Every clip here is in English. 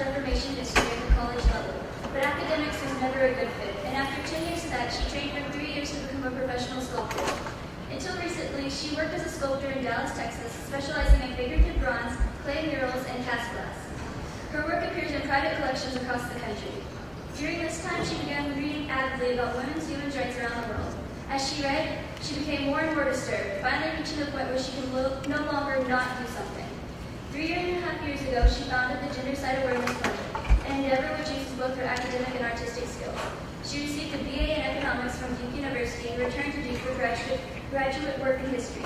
Reformation history at the college level, but academics was never a good fit, and after 10 years of that, she trained for 3 years to become a professional sculptor. Until recently, she worked as a sculptor in Dallas, Texas, specializing in figurative bronze, clay murals, and cast glass. Her work appears in private collections across the country. During this time, she began reading avidly about women's human rights around the world. As she read, she became more and more disturbed, finally reaching the point where she could no longer not do something. 3.5 years ago, she founded the Gendercide Awareness Project, an endeavor which uses both her academic and artistic skills. She received a BA in economics from Duke University and returned to Duke for graduate work in history,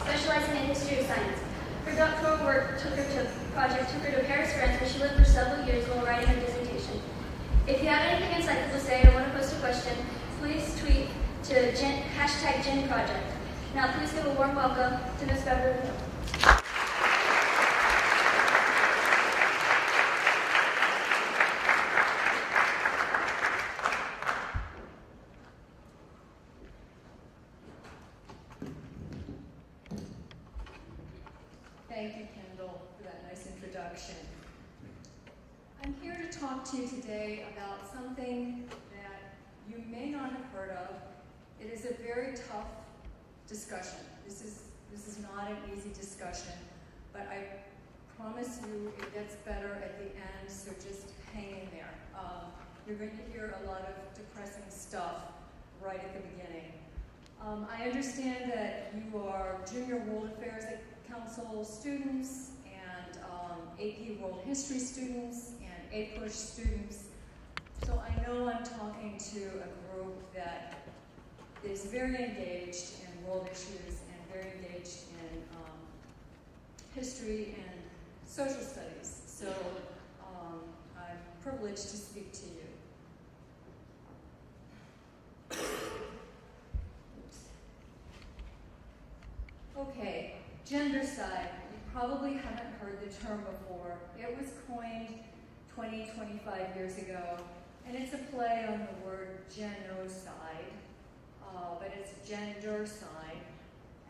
specializing in history of science. Her doctoral work took her to Paris, France, where she lived for several years while writing her dissertation. If you have anything insightful to say or want to post a question, please tweet to #GenProject. Now please give a warm welcome to Ms. Beverly Hill. Thank you, Kendall, for that nice introduction. I'm here to talk to you today about something that you may not have heard of. It is a very tough discussion. This is not an easy discussion, but I promise you it gets better at the end, so just hang in there. You're going to hear a lot of depressing stuff right at the beginning. I understand that you are Junior World Affairs Council students and AP World History students and APUSH students. So I know I'm talking to a group that is very engaged in world issues and very engaged in history and social studies. So I'm privileged to speak to you. Okay, gendercide. You probably haven't heard the term before. It was coined 25 years ago, and it's a play on the word genocide, but it's gendercide,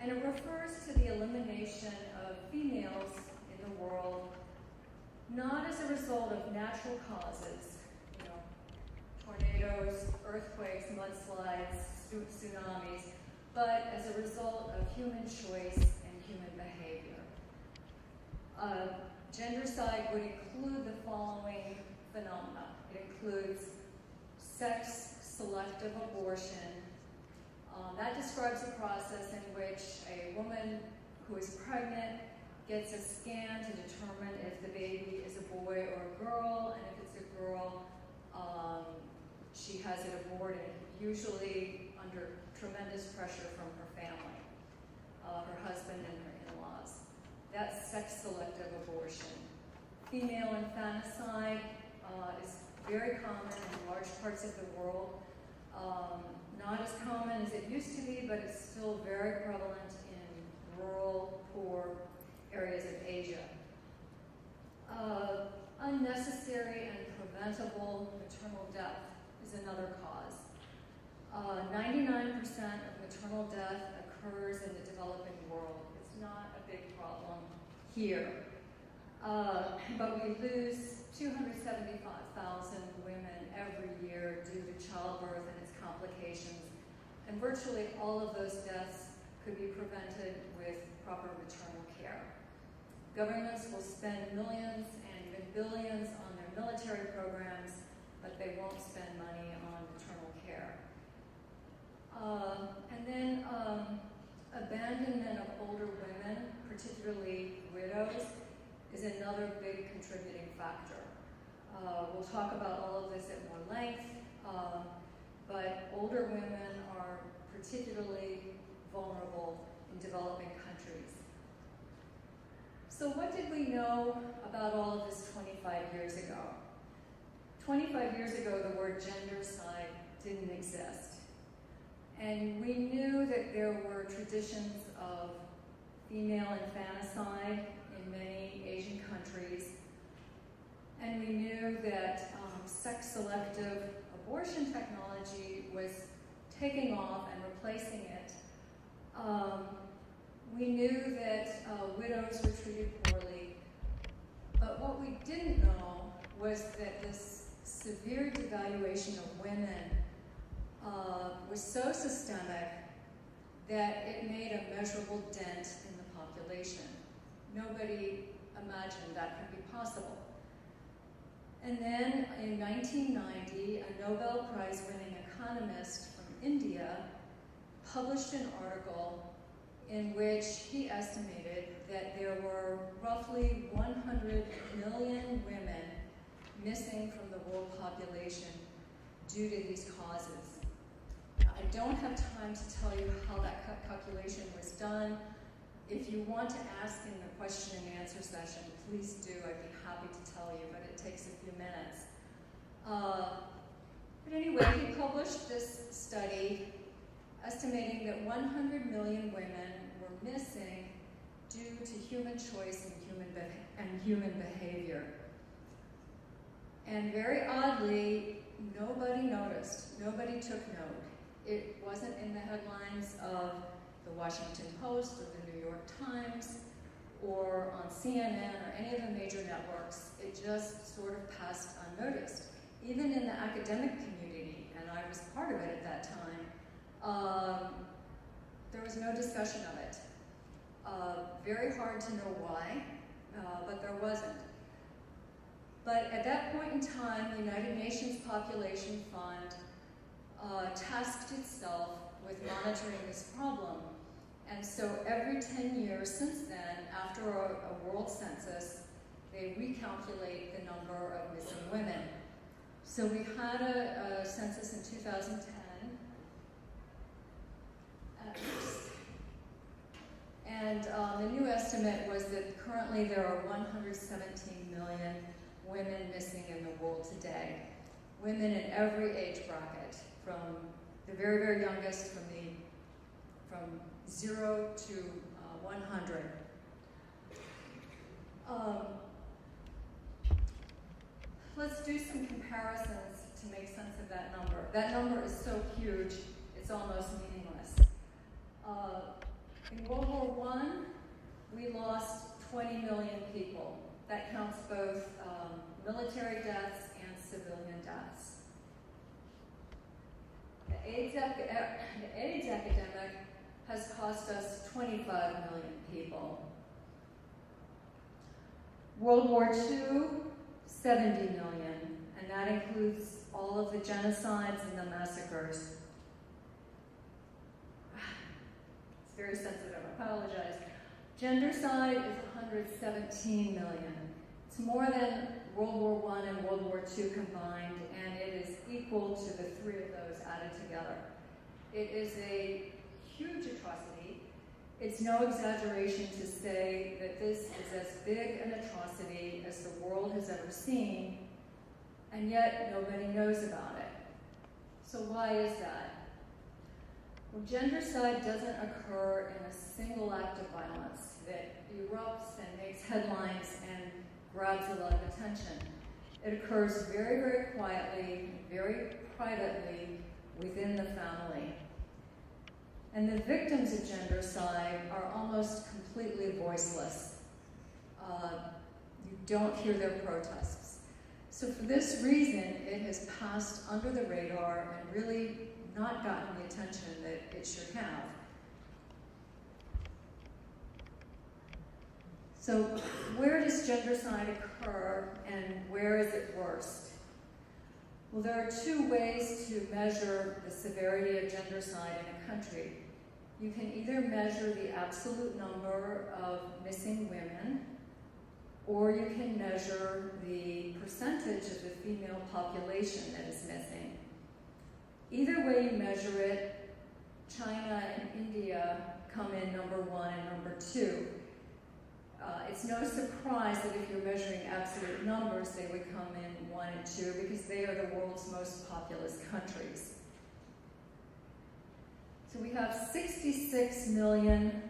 and it refers to the elimination of females in the world, not as a result of natural causes, tornadoes, earthquakes, mudslides, tsunamis, but as a result of human choice and human behavior. Gendercide would include the following phenomena. It includes sex-selective abortion. That describes a process in which a woman who is pregnant gets a scan to determine if the baby is a boy or a girl, and if it's a girl, she has it aborted, usually under tremendous pressure from her family, her husband and her in-laws. That's sex-selective abortion. Female infanticide is very common in large parts of the world. Not as common as it used to be, but it's still very prevalent in rural, poor areas of Asia. Unnecessary and preventable maternal death is another cause. 99% of maternal death occurs in the developing world. It's not a big problem here. But we lose 275,000 women every year due to childbirth and its complications. And virtually all of those deaths could be prevented with proper maternal care. Governments will spend millions and even billions on their military programs, but they won't spend money on maternal care. And then abandonment of older women, particularly widows, is another big contributing factor. We'll talk about all of this at more length, but older women are particularly vulnerable in developing countries. So what did we know about all of this 25 years ago? 25 years ago, the word gendercide didn't exist. And we knew that there were traditions of female infanticide in many Asian countries. And we knew that sex-selective abortion technology was taking off and replacing it. We knew that widows were treated poorly. But what we didn't know was that this severe devaluation of women was so systemic that it made a measurable dent in the population. Nobody imagined that could be possible. And then in 1990, a Nobel Prize-winning economist from India published an article in which he estimated that there were roughly 100 million women missing from the world population due to these causes. Now, I don't have time to tell you how that calculation was done. If you want to ask in the question and answer session, please do. I'd be happy to tell you, but it takes a few minutes. But anyway, he published this study estimating that 100 million women were missing due to human choice and human behavior. And very oddly, nobody noticed. Nobody took note. It wasn't in the headlines of the Washington Post or the New York Times or on CNN or any of the major networks. It just sort of passed unnoticed. Even in the academic community, and I was part of it at that time, there was no discussion of it. Very hard to know why, but there wasn't. But at that point in time, the United Nations Population Fund tasked itself with monitoring this problem. And so every 10 years since then, after a world census, they recalculate the number of missing women. So we had a census in 2010. And the new estimate was that currently there are 117 million women missing in the world today. Women in every age bracket, from the very, very youngest, from 0 to 100. Let's do some comparisons to make sense of that number. That number is so huge, it's almost meaningless. In World War I, we lost 20 million people. That counts both military deaths and civilian deaths. The AIDS epidemic has cost us 25 million people. World War II, 70 million, and that includes all of the genocides and the massacres. It's very sensitive, I apologize. Gendercide is 117 million. It's more than World War I and World War II combined, and it is equal to the three of those added together. It is a huge atrocity. It's no exaggeration to say that this is as big an atrocity as the world has ever seen, and yet nobody knows about it. So why is that? Well, gendercide doesn't occur in a single act of violence that erupts and makes headlines and grabs a lot of attention. It occurs very, very quietly, very privately within the family. And the victims of gendercide are almost completely voiceless. You don't hear their protests. So for this reason, it has passed under the radar and really not gotten the attention that it should have. So where does gendercide occur and where is it worst? Well, there are two ways to measure the severity of gendercide in a country. You can either measure the absolute number of missing women, or you can measure the percentage of the female population that is missing. Either way you measure it, China and India come in number 1 and number 2. It's no surprise that if you're measuring absolute numbers, they would come in 1 and 2 because they are the world's most populous countries. So we have 66 million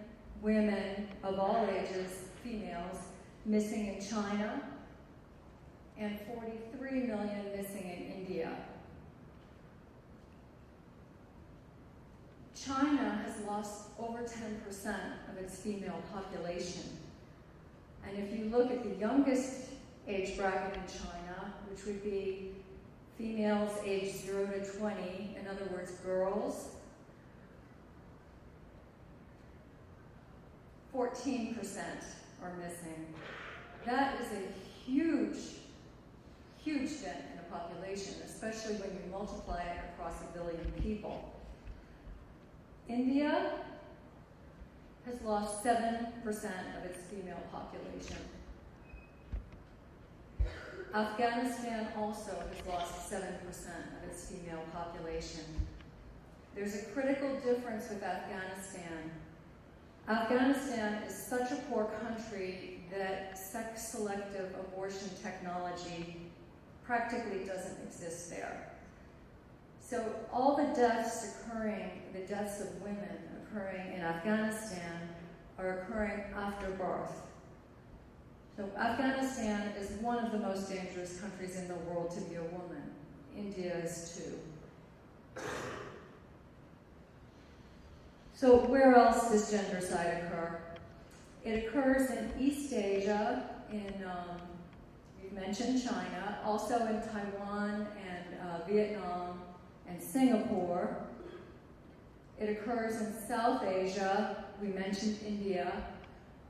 women of all ages, females, missing in China, and 43 million missing in India. China has lost over 10% of its female population. And if you look at the youngest age bracket in China, which would be females aged 0 to 20, in other words, girls. 14% are missing. That is a huge, huge dent in a population, especially when you multiply it across 1 billion people. India has lost 7% of its female population. Afghanistan also has lost 7% of its female population. There's a critical difference with Afghanistan. Afghanistan is such a poor country that sex-selective abortion technology practically doesn't exist there. So all the deaths of women occurring in Afghanistan are occurring after birth. So Afghanistan is one of the most dangerous countries in the world to be a woman. India is too. So where else does gendercide occur? It occurs in East Asia, we've mentioned China, also in Taiwan and Vietnam and Singapore. It occurs in South Asia, we mentioned India,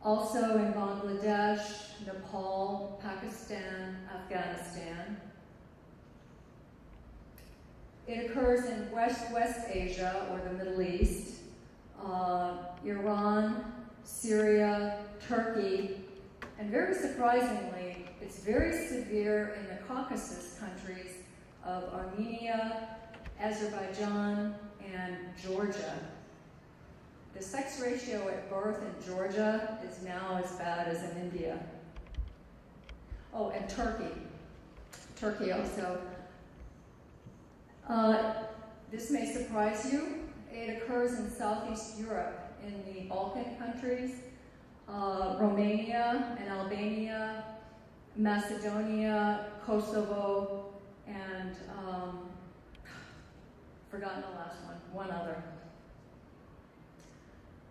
also in Bangladesh, Nepal, Pakistan, Afghanistan. It occurs in West Asia, or the Middle East, Iran, Syria, Turkey, and very surprisingly, it's very severe in the Caucasus countries of Armenia, Azerbaijan, and Georgia. The sex ratio at birth in Georgia is now as bad as in India. Oh, and Turkey. Turkey also. This may surprise you. It occurs in Southeast Europe, in the Balkan countries, Romania and Albania, Macedonia, Kosovo, and forgotten the last one other.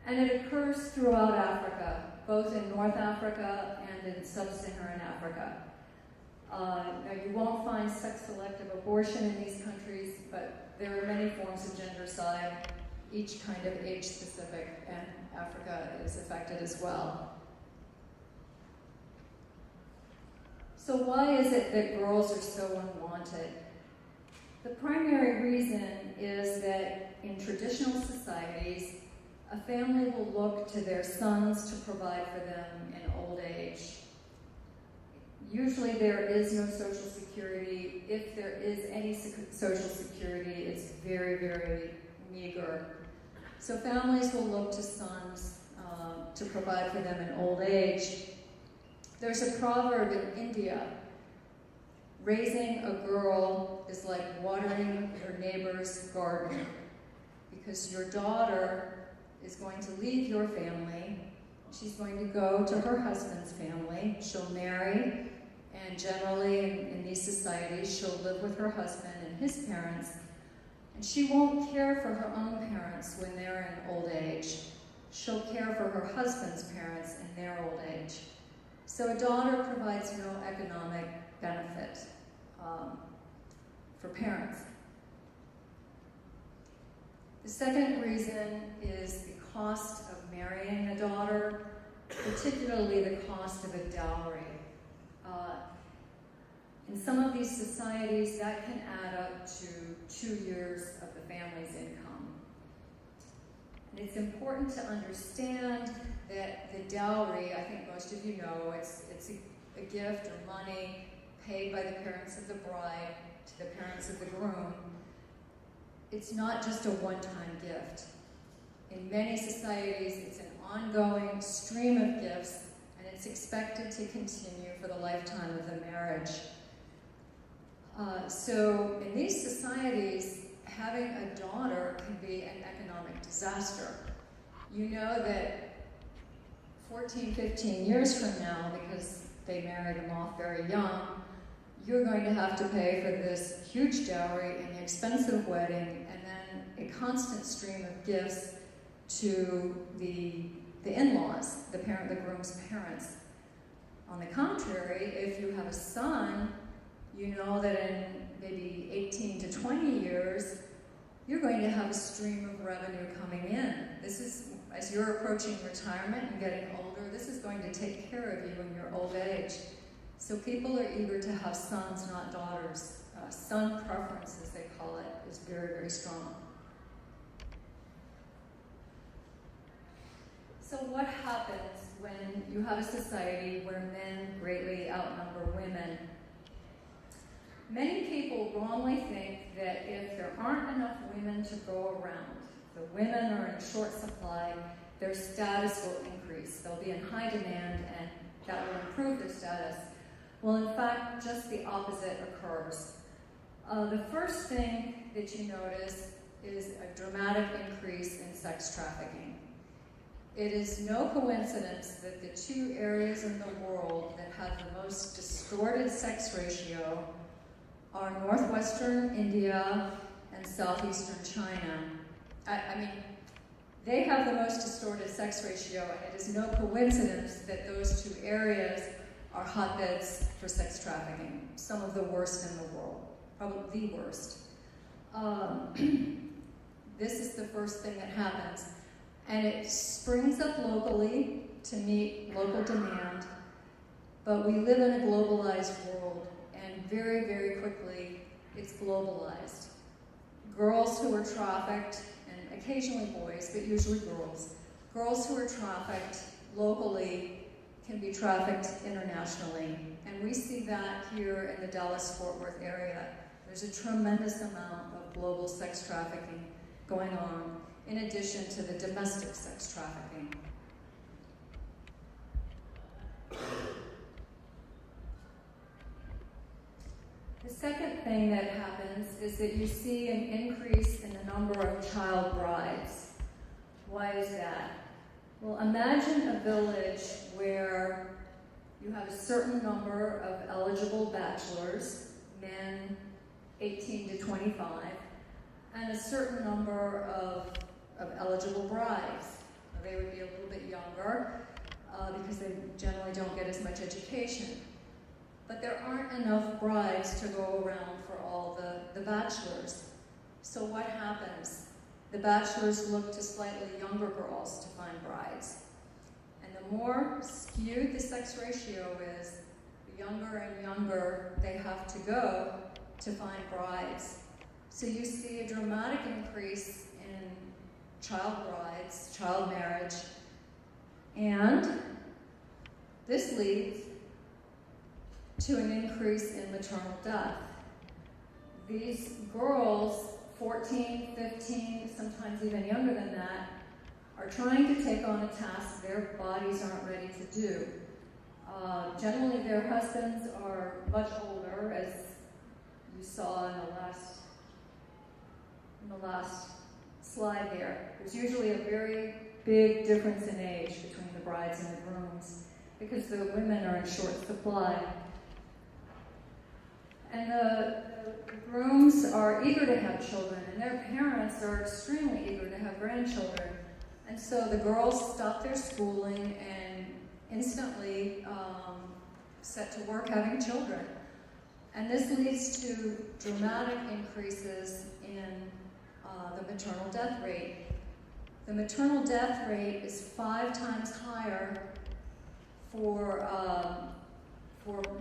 And it occurs throughout Africa, both in North Africa and in sub-Saharan Africa. Now you won't find sex-selective abortion in these countries, but there are many forms of gendercide, each kind of age-specific, and Africa is affected as well. So why is it that girls are so unwanted? The primary reason is that in traditional societies, a family will look to their sons to provide for them in old age. Usually there is no social security. If there is any social security, it's very, very meager. So families will look to sons to provide for them in old age. There's a proverb in India: raising a girl is like watering your neighbor's garden, because your daughter is going to leave your family. She's going to go to her husband's family. She'll marry, and generally in these societies, she'll live with her husband and his parents. And she won't care for her own parents when they're in old age. She'll care for her husband's parents in their old age. So a daughter provides no economic benefit for parents. The second reason is the cost of marrying a daughter, particularly the cost of a dowry. In some of these societies, that can add up to 2 years of the family's income. And it's important to understand that the dowry, I think most of you know, it's a gift or money paid by the parents of the bride to the parents of the groom. It's not just a one-time gift. In many societies, it's an ongoing stream of gifts, and it's expected to continue for the lifetime of the marriage. So in these societies, having a daughter can be an economic disaster. You know that 14, 15 years from now, because they marry them off very young, you're going to have to pay for this huge dowry and the expensive wedding, and then a constant stream of gifts to the in-laws, the groom's parents. On the contrary, if you have a son, you know that in maybe 18 to 20 years, you're going to have a stream of revenue coming in. This is, as you're approaching retirement and getting older, this is going to take care of you in your old age. So people are eager to have sons, not daughters. Son preference, as they call it, is very, very strong. So what happens when you have a society where men greatly outnumber women? Many people wrongly think that if there aren't enough women to go around, the women are in short supply, their status will increase. They'll be in high demand and that will improve their status. Well, in fact, just the opposite occurs. The first thing that you notice is a dramatic increase in sex trafficking. It is no coincidence that the two areas in the world that have the most distorted sex ratio are northwestern India and southeastern China. I mean, they have the most distorted sex ratio, and it is no coincidence that those two areas are hotbeds for sex trafficking, some of the worst in the world, probably the worst. This is the first thing that happens. And it springs up locally to meet local demand, but we live in a globalized world, and very, very quickly, it's globalized. Girls who are trafficked, and occasionally boys, but usually girls who are trafficked locally can be trafficked internationally. And we see that here in the Dallas-Fort Worth area. There's a tremendous amount of global sex trafficking going on, in addition to the domestic sex trafficking. The second thing that happens is that you see an increase in the number of child brides. Why is that? Well, imagine a village where you have a certain number of eligible bachelors, men 18 to 25, and a certain number of eligible brides. They would be a little bit younger because they generally don't get as much education. But there aren't enough brides to go around for all the bachelors. So what happens? The bachelors look to slightly younger girls to find brides. And the more skewed the sex ratio is, the younger and younger they have to go to find brides. So you see a dramatic increase in child brides, child marriage, and this leads to an increase in maternal death. These girls, 14, 15, sometimes even younger than that, are trying to take on a task their bodies aren't ready to do. Generally, their husbands are much older, as you saw in the last slide there. There's usually a very big difference in age between the brides and the grooms because the women are in short supply. And the grooms are eager to have children, and their parents are extremely eager to have grandchildren. And so the girls stop their schooling and instantly set to work having children. And this leads to dramatic increases in the maternal death rate. The maternal death rate is 5 times higher for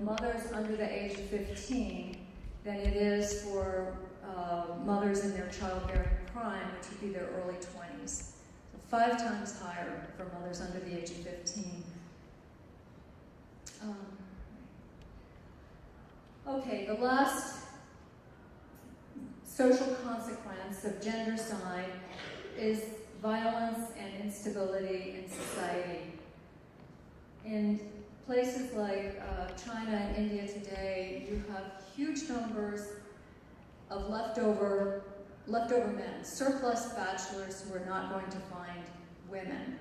mothers under the age of 15 than it is for mothers in their childbearing prime, which would be their early 20s. So 5 times higher for mothers under the age of 15. Okay, the last social consequence of gendercide is violence and instability in society. In places like China and India today, you have huge numbers of leftover men, surplus bachelors who are not going to find women.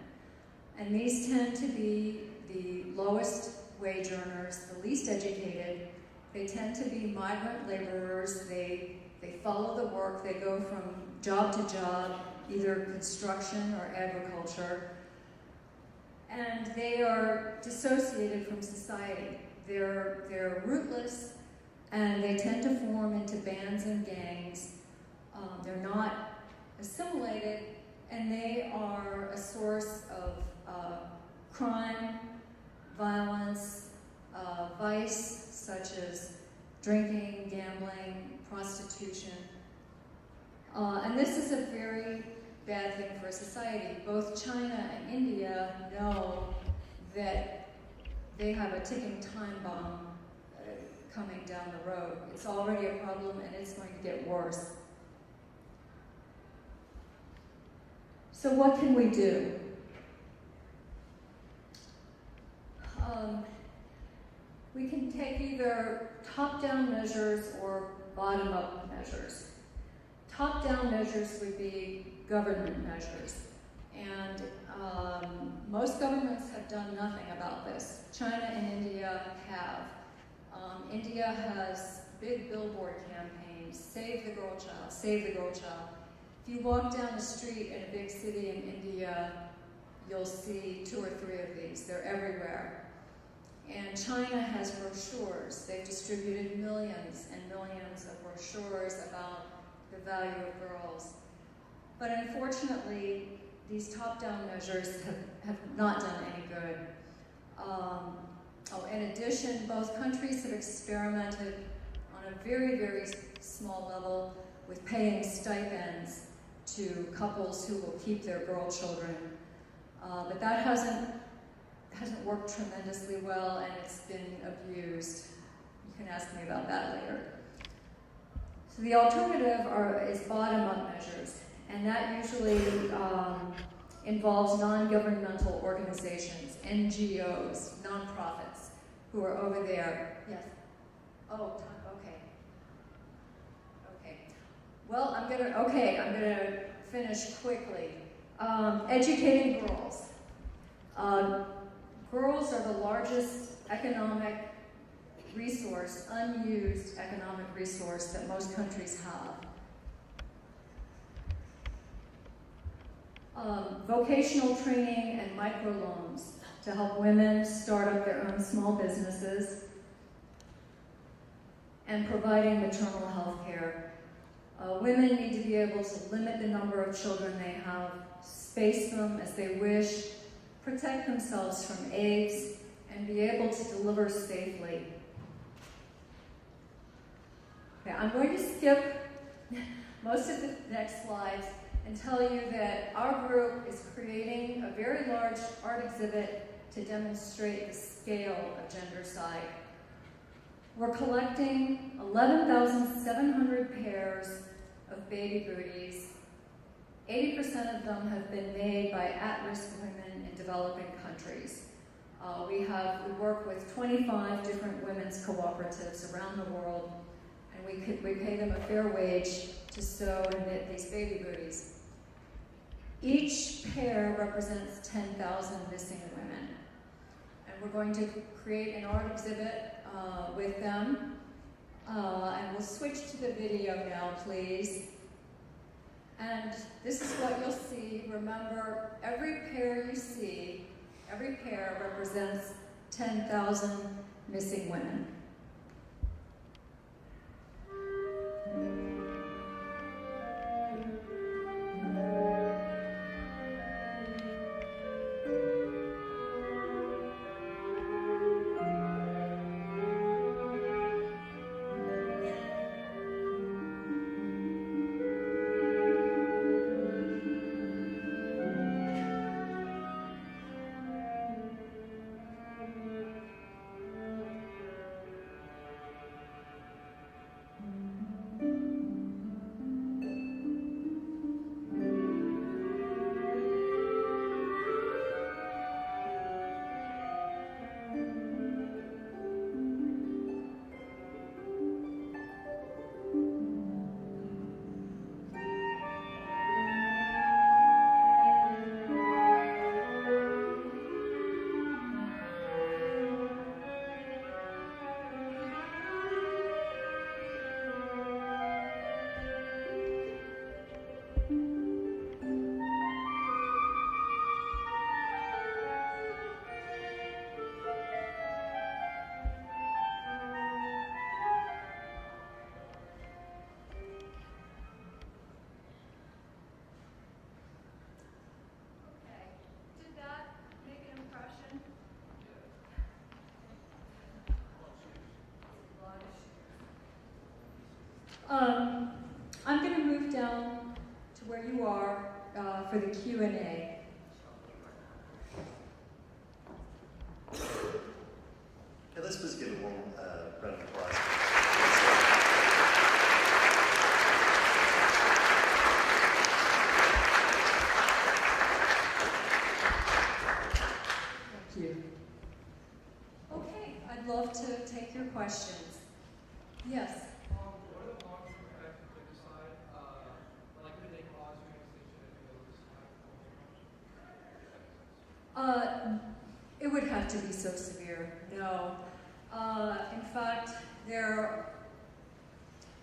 And these tend to be the lowest wage earners, the least educated. They tend to be migrant laborers. They follow the work. They go from job to job, either construction or agriculture. and they are dissociated from society. They're rootless, and they tend to form into bands and gangs. They're not assimilated, and they are a source of crime, violence, vice, such as drinking, gambling, prostitution. And this is a very bad thing for society. Both China and India know that they have a ticking time bomb coming down the road. It's already a problem, and it's going to get worse. So what can we do? We can take either top-down measures or bottom-up measures. Top-down measures would be government measures, and most governments have done nothing about this. China and India have. India has big billboard campaigns, save the girl child, save the girl child. If you walk down the street in a big city in India, you'll see 2 or 3 of these. They're everywhere. And China has brochures. They've distributed millions and millions of brochures about the value of girls. But unfortunately, these top-down measures have not done any good. In addition, both countries have experimented on a very, very small level with paying stipends to couples who will keep their girl children. But that hasn't worked tremendously well, and it's been abused. You can ask me about that later. So the alternative is bottom-up measures, and that usually involves non-governmental organizations, NGOs, nonprofits, who are over there. Yes? Oh, okay. Okay. Well, I'm gonna finish quickly. Educating girls. Girls are the largest economic resource, unused economic resource that most countries have. Vocational training and microloans to help women start up their own small businesses, and providing maternal health care. Women need to be able to limit the number of children they have, space them as they wish, protect themselves from AIDS, and be able to deliver safely. Okay, I'm going to skip most of the next slides and tell you that our group is creating a very large art exhibit to demonstrate the scale of gendercide. We're collecting 11,700 pairs of baby booties. 80% of them have been made by at-risk women in developing countries. We work with 25 different women's cooperatives around the world, and we pay them a fair wage to sew and knit these baby booties. Each pair represents 10,000 missing women. And we're going to create an art exhibit with them. And we'll switch to the video now, please. And this is what you'll see. Remember, every pair you see, every pair represents 10,000 missing women. I'm going to move down to where you are for the Q&A. Okay, let's just give a warm round of applause. Thank you. Okay, I'd love to take your questions. Yes? What are the long-term effects of gendercide? Like, do they cause relaxation and It would have to be so severe. No. In fact,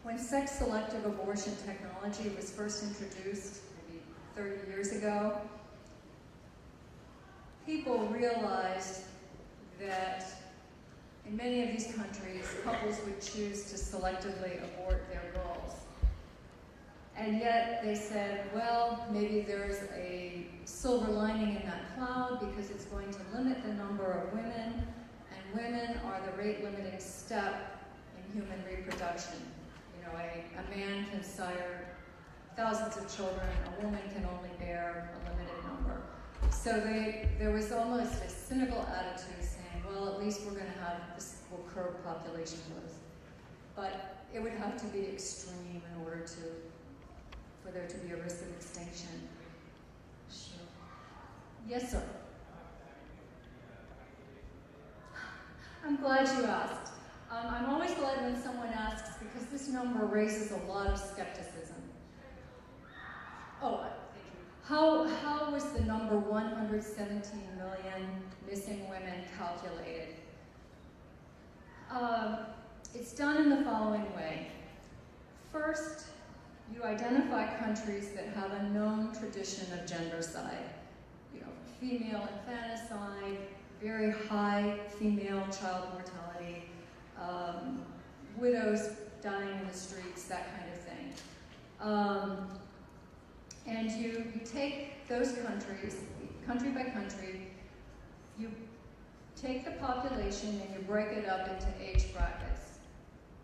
when sex-selective abortion technology was first introduced, maybe 30 years ago, people realized that in many of these countries, couples would choose to selectively abort their girls. And yet they said, well, maybe there's a silver lining in that cloud because it's going to limit the number of women, and women are the rate-limiting step in human reproduction. You know, a man can sire thousands of children, a woman can only bear a limited number. So there was almost a cynical attitude saying, well, at least we're going to have this, will curb population growth. But it would have to be extreme in order for there to be a risk of extinction. Sure. Yes, sir. I'm glad you asked. I'm always glad when someone asks because this number raises a lot of skepticism. Oh, thank you. How was the number 117 million missing women calculated? It's done in the following way. First, you identify countries that have a known tradition of gendercide. You know, female infanticide, very high female child mortality, widows dying in the streets, that kind of thing. And you take those countries, country by country, you take the population and you break it up into age brackets.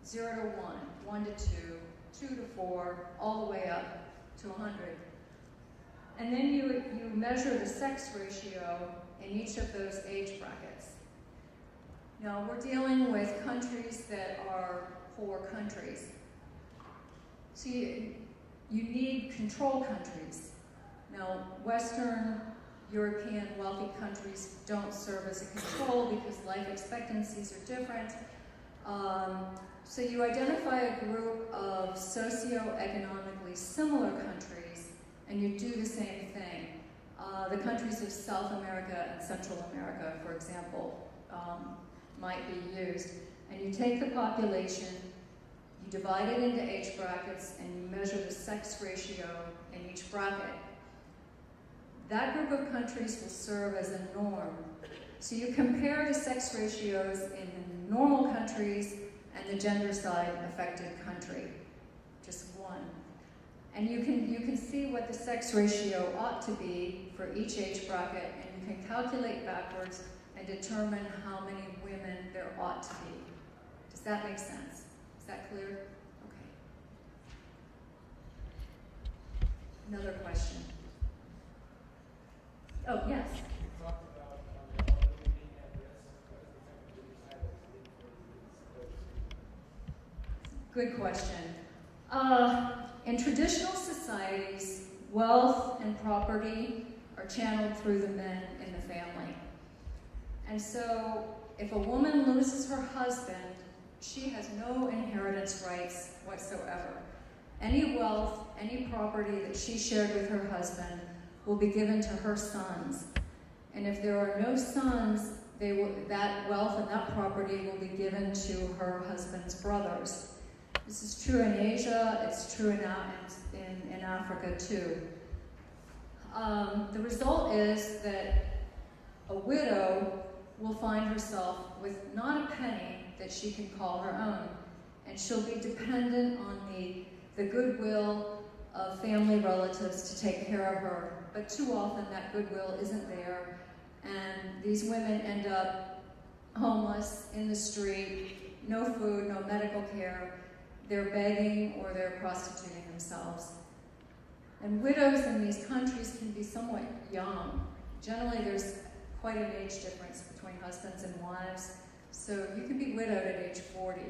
0 to 1, 1 to 2, 2 to 4, all the way up to 100. And then you measure the sex ratio in each of those age brackets. Now, we're dealing with countries that are poor countries. So you need control countries. Now, Western European wealthy countries don't serve as a control because life expectancies are different. So you identify a group of socioeconomically similar countries, and you do the same thing. The countries of South America and Central America, for example, might be used. And you take the population, you divide it into age brackets, and you measure the sex ratio in each bracket. That group of countries will serve as a norm. So you compare the sex ratios in the normal countries and the gendercide affected country, just one. And you can see what the sex ratio ought to be for each age bracket, and you can calculate backwards and determine how many women there ought to be. Does that make sense? Is that clear? Okay. Another question. Oh, yes. Good question. In traditional societies, wealth and property are channeled through the men in the family. And so, if a woman loses her husband, she has no inheritance rights whatsoever. Any wealth, any property that she shared with her husband will be given to her sons. And if there are no sons, that wealth and that property will be given to her husband's brothers. This is true in Asia, it's true in Africa too. The result is that a widow will find herself with not a penny that she can call her own, and she'll be dependent on the goodwill of family relatives to take care of her, but too often that goodwill isn't there, and these women end up homeless, in the street, no food, no medical care. they're begging or they're prostituting themselves. And widows in these countries can be somewhat young. Generally, there's quite an age difference between husbands and wives. So you can be widowed at age 40.